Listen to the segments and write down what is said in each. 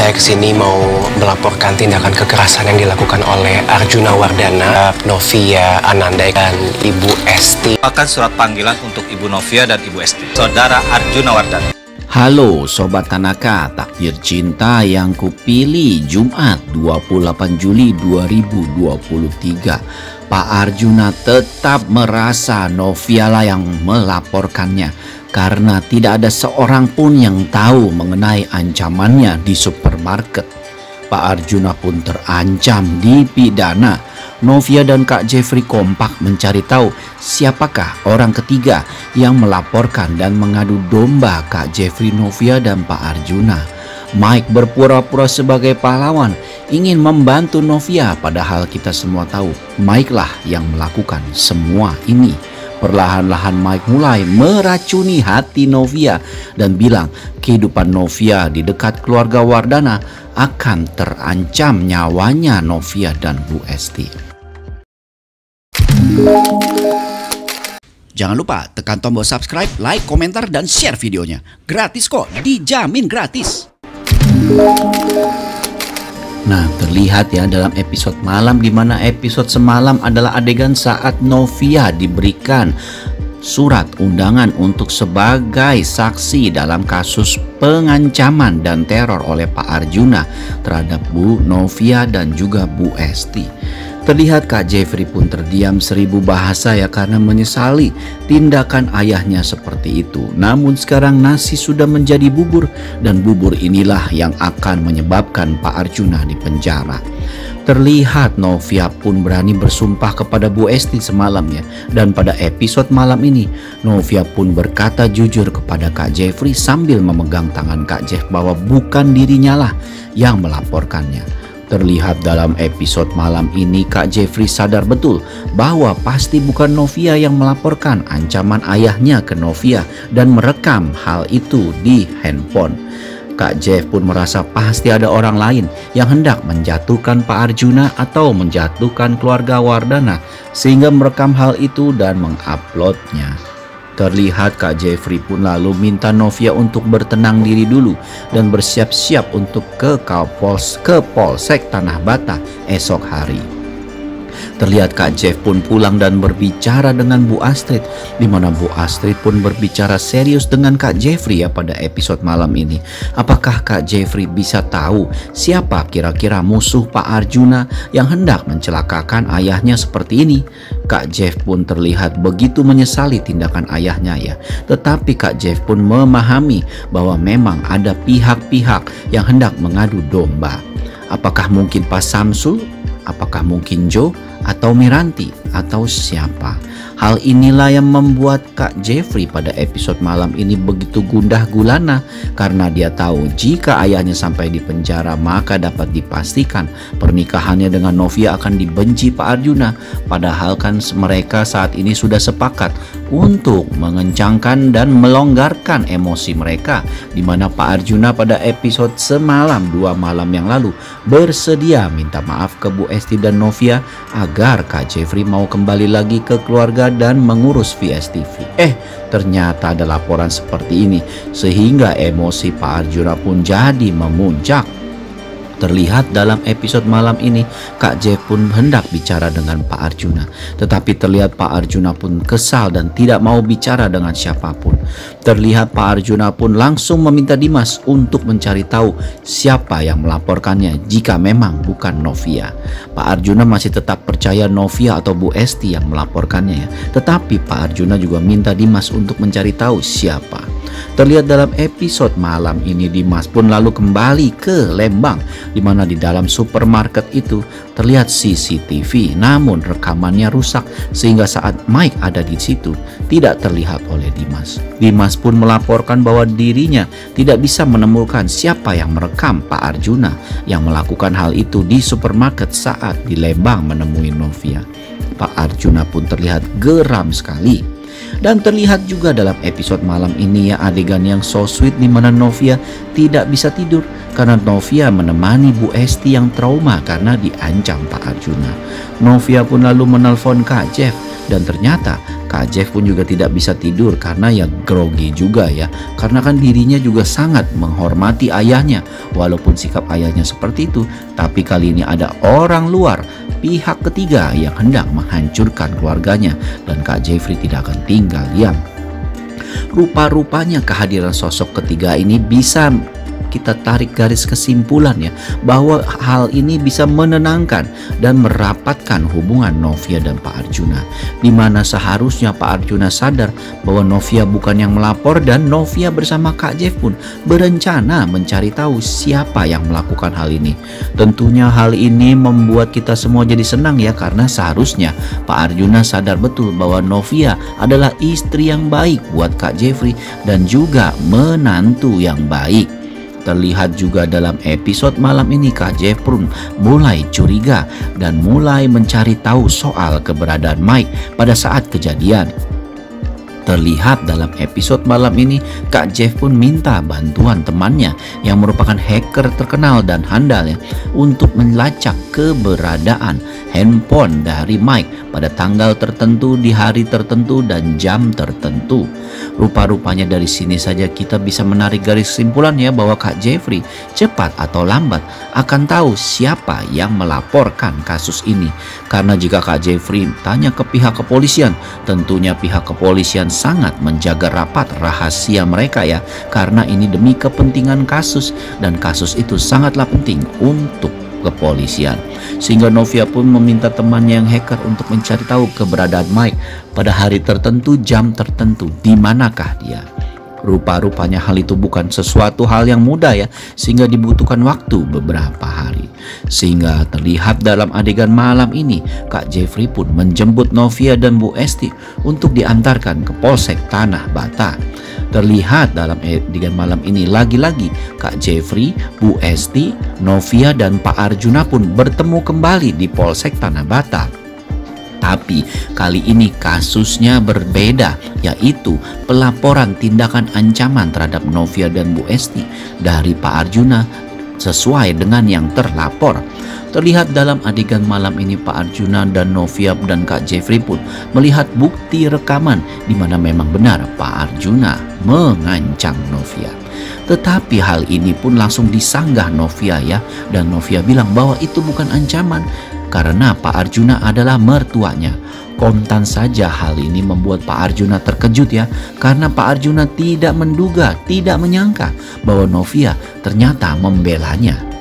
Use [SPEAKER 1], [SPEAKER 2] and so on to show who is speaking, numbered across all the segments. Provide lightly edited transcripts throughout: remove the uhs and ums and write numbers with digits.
[SPEAKER 1] Saya kesini mau melaporkan tindakan kekerasan yang dilakukan oleh Arjuna Wardana, Novia Ananda, dan Ibu Esti.
[SPEAKER 2] Akan surat panggilan untuk Ibu Novia dan Ibu Esti, Saudara Arjuna Wardana.
[SPEAKER 3] Halo Sobat Tanaka, takdir cinta yang kupilih Jumat 28 Juli 2023. Pak Arjuna tetap merasa Novia lah yang melaporkannya karena tidak ada seorang pun yang tahu mengenai ancamannya di supermarket. Pak Arjuna pun terancam dipidana. Novia dan Kak Jeffrey kompak mencari tahu siapakah orang ketiga yang melaporkan dan mengadu domba Kak Jeffrey, Novia, dan Pak Arjuna. Mike berpura-pura sebagai pahlawan ingin membantu Novia, padahal kita semua tahu Mike lah yang melakukan semua ini. Perlahan-lahan Mike mulai meracuni hati Novia dan bilang kehidupan Novia di dekat keluarga Wardana akan terancam nyawanya Novia dan Bu Esti. Jangan lupa tekan tombol subscribe, like, komentar, dan share videonya. Gratis kok, dijamin gratis. Nah, terlihat ya dalam episode malam, di mana episode semalam adalah adegan saat Novia diberikan surat undangan untuk sebagai saksi dalam kasus pengancaman dan teror oleh Pak Arjuna terhadap Bu Novia dan juga Bu Esti. Terlihat Kak Jeffrey pun terdiam seribu bahasa ya karena menyesali tindakan ayahnya seperti itu. Namun sekarang nasi sudah menjadi bubur dan bubur inilah yang akan menyebabkan Pak Arjuna di penjara. Terlihat Novia pun berani bersumpah kepada Bu Esti semalam ya. Dan pada episode malam ini Novia pun berkata jujur kepada Kak Jeffrey sambil memegang tangan Kak Jeff bahwa bukan dirinya lah yang melaporkannya. Terlihat dalam episode malam ini Kak Jeffrey sadar betul bahwa pasti bukan Novia yang melaporkan ancaman ayahnya ke Novia dan merekam hal itu di handphone. Kak Jeff pun merasa pasti ada orang lain yang hendak menjatuhkan Pak Arjuna atau menjatuhkan keluarga Wardana sehingga merekam hal itu dan menguploadnya. Terlihat Kak Jeffrey pun lalu minta Novia untuk bertenang diri dulu dan bersiap-siap untuk ke Polsek Tanah Bata esok hari. Terlihat Kak Jeff pun pulang dan berbicara dengan Bu Astrid, di mana Bu Astrid pun berbicara serius dengan Kak Jeffrey ya pada episode malam ini. Apakah Kak Jeffrey bisa tahu siapa kira-kira musuh Pak Arjuna yang hendak mencelakakan ayahnya seperti ini? Kak Jeff pun terlihat begitu menyesali tindakan ayahnya ya. Tetapi Kak Jeff pun memahami bahwa memang ada pihak-pihak yang hendak mengadu domba. Apakah mungkin Pak Samsul? Apakah mungkin Joe atau Miranti atau siapa? Hal inilah yang membuat Kak Jeffrey pada episode malam ini begitu gundah gulana karena dia tahu jika ayahnya sampai di penjara maka dapat dipastikan pernikahannya dengan Novia akan dibenci Pak Arjuna. Padahal kan mereka saat ini sudah sepakat untuk mengencangkan dan melonggarkan emosi mereka, di mana Pak Arjuna pada episode semalam 2 malam yang lalu bersedia minta maaf ke Bu Esti dan Novia agar Kak Jeffrey mau kembali lagi ke keluarga dan mengurus VSTV. Ternyata ada laporan seperti ini sehingga emosi Pak Arjuna pun jadi memuncak. Terlihat dalam episode malam ini Kak Jeff pun hendak bicara dengan Pak Arjuna, tetapi terlihat Pak Arjuna pun kesal dan tidak mau bicara dengan siapapun. Terlihat Pak Arjuna pun langsung meminta Dimas untuk mencari tahu siapa yang melaporkannya jika memang bukan Novia. Pak Arjuna masih tetap percaya Novia atau Bu Esti yang melaporkannya ya, tetapi Pak Arjuna juga minta Dimas untuk mencari tahu siapa. Terlihat dalam episode malam ini Dimas pun lalu kembali ke Lembang, di mana di dalam supermarket itu terlihat CCTV, namun rekamannya rusak sehingga saat Mike ada di situ tidak terlihat oleh Dimas. Dimas pun melaporkan bahwa dirinya tidak bisa menemukan siapa yang merekam Pak Arjuna yang melakukan hal itu di supermarket saat di Lembang menemui Novia. Pak Arjuna pun terlihat geram sekali. Dan terlihat juga dalam episode malam ini ya adegan yang so sweet di mana Novia tidak bisa tidur karena Novia menemani Bu Esti yang trauma karena diancam Pak Arjuna. Novia pun lalu menelpon Kak Jeff dan ternyata Kak Jeff pun juga tidak bisa tidur karena ya grogi juga ya. Karena kan dirinya juga sangat menghormati ayahnya. Walaupun sikap ayahnya seperti itu, tapi kali ini ada orang luar, pihak ketiga yang hendak menghancurkan keluarganya dan Kak Jeffrey tidak akan tinggal diam. Rupa-rupanya kehadiran sosok ketiga ini bisa kita tarik garis kesimpulan ya bahwa hal ini bisa menenangkan dan merapatkan hubungan Novia dan Pak Arjuna, di mana seharusnya Pak Arjuna sadar bahwa Novia bukan yang melapor dan Novia bersama Kak Jeff pun berencana mencari tahu siapa yang melakukan hal ini. Tentunya hal ini membuat kita semua jadi senang ya, karena seharusnya Pak Arjuna sadar betul bahwa Novia adalah istri yang baik buat Kak Jeffrey dan juga menantu yang baik. Terlihat juga dalam episode malam ini Kak Jeff pun mulai curiga dan mulai mencari tahu soal keberadaan Mike pada saat kejadian. Terlihat dalam episode malam ini Kak Jeff pun minta bantuan temannya yang merupakan hacker terkenal dan handal ya untuk melacak keberadaan handphone dari Mike pada tanggal tertentu, di hari tertentu dan jam tertentu. Rupa-rupanya dari sini saja kita bisa menarik garis kesimpulan ya bahwa Kak Jeffrey cepat atau lambat akan tahu siapa yang melaporkan kasus ini. Karena jika Kak Jeffrey tanya ke pihak kepolisian, tentunya pihak kepolisian sangat menjaga rapat rahasia mereka ya, karena ini demi kepentingan kasus dan kasus itu sangatlah penting untuk kepolisian. Sehingga Novia pun meminta temannya yang hacker untuk mencari tahu keberadaan Mike pada hari tertentu, jam tertentu, di manakah dia. Rupa-rupanya hal itu bukan sesuatu hal yang mudah ya, sehingga dibutuhkan waktu beberapa hari. Sehingga terlihat dalam adegan malam ini Kak Jeffrey pun menjemput Novia dan Bu Esti untuk diantarkan ke Polsek Tanah Bata. Terlihat dalam adegan malam ini lagi-lagi Kak Jeffrey, Bu Esti, Novia dan Pak Arjuna pun bertemu kembali di Polsek Tanah Bata. Tapi kali ini kasusnya berbeda, yaitu pelaporan tindakan ancaman terhadap Novia dan Bu Esti dari Pak Arjuna sesuai dengan yang terlapor. Terlihat dalam adegan malam ini Pak Arjuna dan Novia dan Kak Jeffrey pun melihat bukti rekaman di mana memang benar Pak Arjuna mengancam Novia. Tetapi hal ini pun langsung disanggah Novia ya, dan Novia bilang bahwa itu bukan ancaman karena Pak Arjuna adalah mertuanya. Kontan saja hal ini membuat Pak Arjuna terkejut ya, karena Pak Arjuna tidak menduga, tidak menyangka bahwa Novia ternyata membelanya.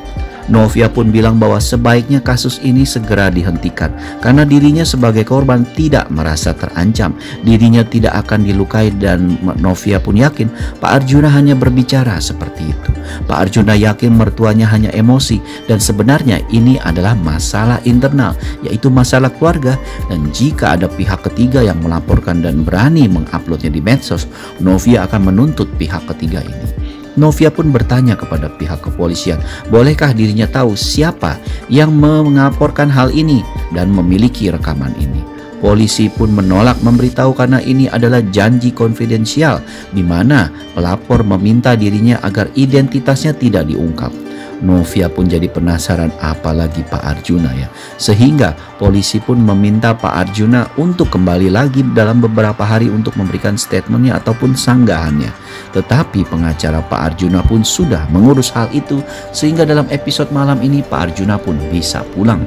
[SPEAKER 3] Novia pun bilang bahwa sebaiknya kasus ini segera dihentikan karena dirinya sebagai korban tidak merasa terancam, dirinya tidak akan dilukai, dan Novia pun yakin Pak Arjuna hanya berbicara seperti itu. Pak Arjuna yakin mertuanya hanya emosi dan sebenarnya ini adalah masalah internal, yaitu masalah keluarga, dan jika ada pihak ketiga yang melaporkan dan berani menguploadnya di medsos, Novia akan menuntut pihak ketiga ini. Novia pun bertanya kepada pihak kepolisian, bolehkah dirinya tahu siapa yang melaporkan hal ini dan memiliki rekaman ini. Polisi pun menolak memberitahu karena ini adalah janji konfidensial di mana pelapor meminta dirinya agar identitasnya tidak diungkap. Novia pun jadi penasaran apalagi Pak Arjuna ya, sehingga polisi pun meminta Pak Arjuna untuk kembali lagi dalam beberapa hari untuk memberikan statementnya ataupun sanggahannya. Tetapi pengacara Pak Arjuna pun sudah mengurus hal itu, sehingga dalam episode malam ini Pak Arjuna pun bisa pulang.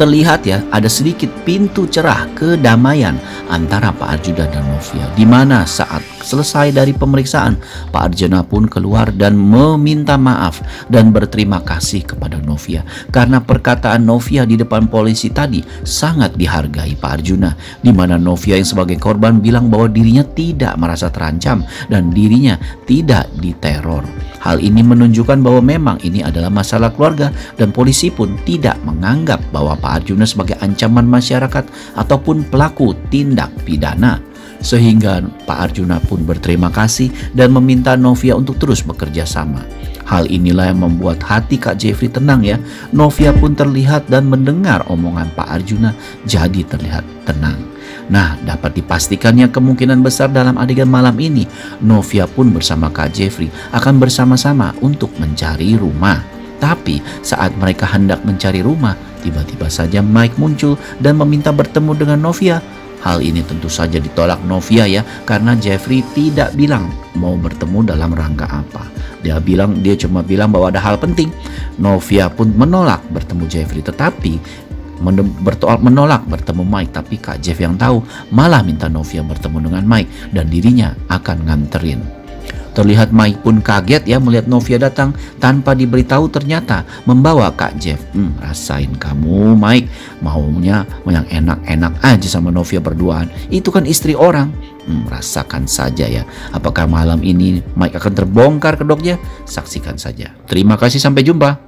[SPEAKER 3] Terlihat ya ada sedikit pintu cerah kedamaian antara Pak Arjuna dan Novia, di mana saat selesai dari pemeriksaan Pak Arjuna pun keluar dan meminta maaf dan berterima kasih kepada Novia karena perkataan Novia di depan polisi tadi sangat dihargai Pak Arjuna, di mana Novia yang sebagai korban bilang bahwa dirinya tidak merasa terancam dan dirinya tidak diteror. Hal ini menunjukkan bahwa memang ini adalah masalah keluarga dan polisi pun tidak menganggap bahwa Pak Arjuna sebagai ancaman masyarakat ataupun pelaku tindak pidana. Sehingga Pak Arjuna pun berterima kasih dan meminta Novia untuk terus bekerja sama. Hal inilah yang membuat hati Kak Jeffrey tenang ya. Novia pun terlihat dan mendengar omongan Pak Arjuna jadi terlihat tenang. Nah, dapat dipastikannya kemungkinan besar dalam adegan malam ini, Novia pun bersama Kak Jeffrey akan bersama-sama untuk mencari rumah. Tapi saat mereka hendak mencari rumah, tiba-tiba saja Mike muncul dan meminta bertemu dengan Novia. Hal ini tentu saja ditolak Novia ya, karena Jeffrey tidak bilang mau bertemu dalam rangka apa. Dia cuma bilang bahwa ada hal penting. Novia pun menolak bertemu Jeffrey, tetapi menolak bertemu Mike. Tapi Kak Jeff yang tahu malah minta Novia bertemu dengan Mike dan dirinya akan nganterin. Terlihat Mike pun kaget ya melihat Novia datang tanpa diberitahu, ternyata membawa Kak Jeff. Rasain kamu Mike, maunya yang enak-enak aja sama Novia berduaan. Itu kan istri orang. Rasakan saja ya. Apakah malam ini Mike akan terbongkar kedoknya? Saksikan saja. Terima kasih, sampai jumpa.